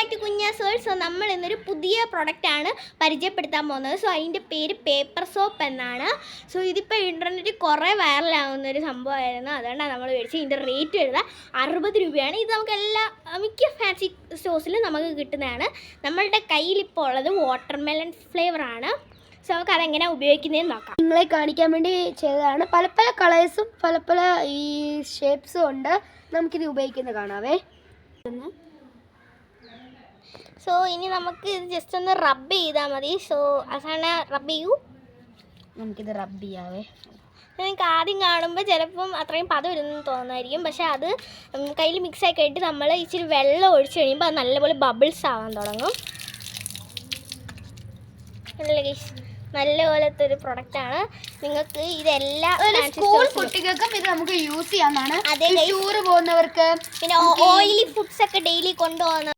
Back to കുഞ്ഞാസോൾ. So നമ്മൾ ഇന്നൊരു പുതിയ പ്രൊഡക്റ്റാണ് പരിചയപ്പെടുത്താൻ പോകുന്നത്. സോ അതിൻ്റെ പേര് പേപ്പർ സോപ്പ് എന്നാണ്. സോ ഇതിപ്പോൾ ഇൻ്റർനെറ്റിൽ കുറേ വൈറലാകുന്നൊരു സംഭവമായിരുന്നു. അതുകൊണ്ടാണ് നമ്മൾ മേടിച്ചത്. ഇതിൻ്റെ റേറ്റ് വരുന്നത് 60 രൂപയാണ്. ഇത് നമുക്ക് മിക്ക ഫാൻസി സ്റ്റോഴ്സിലും നമുക്ക് കിട്ടുന്നതാണ്. നമ്മളുടെ കയ്യിലിപ്പോൾ ഉള്ളത് വാട്ടർമെലൺ ഫ്ലേവറാണ്. സോ നമുക്ക് അതെങ്ങനെ ഉപയോഗിക്കുന്നതെന്ന് നോക്കാം. നിങ്ങളെ കാണിക്കാൻ വേണ്ടി ചെയ്തതാണ്. പല പല കളേഴ്സും പല ഈ ഷേപ്സും ഉണ്ട്. നമുക്കിത് ഉപയോഗിക്കുന്നത് കാണാവേ. സോ ഇനി നമുക്ക് ഇത് ജസ്റ്റ് ഒന്ന് റബ്ബ് ചെയ്താൽ മതി. സോ അവസാനം റബ്ബ് ചെയ്യൂ. നമുക്കിത് റബ്ബ് ചെയ്യാവേ. നിങ്ങൾക്ക് ആദ്യം കാണുമ്പോൾ ചിലപ്പം അത്രയും പദം ഇല്ലെന്ന് തോന്നുമായിരിക്കും. പക്ഷേ അത് കയ്യിൽ മിക്സായി കഴിഞ്ഞിട്ട് നമ്മൾ ഇച്ചിരി വെള്ളം ഒഴിച്ച് കഴിയുമ്പോൾ അത് നല്ലപോലെ ബബിൾസ് ആവാൻ തുടങ്ങും. നല്ല പോലത്തെ ഒരു പ്രൊഡക്റ്റാണ്. നിങ്ങൾക്ക് ഇതെല്ലാം സ്കൂൾ കുട്ടികൾക്കും ഇത് നമുക്ക് യൂസ് ചെയ്യാവുന്നതാണ്. അതേ ടൂർ പോകുന്നവർക്ക്, പിന്നെ ഓയിലി ഫുഡ്സ് ഒക്കെ ഡെയിലി കൊണ്ടുപോകുന്ന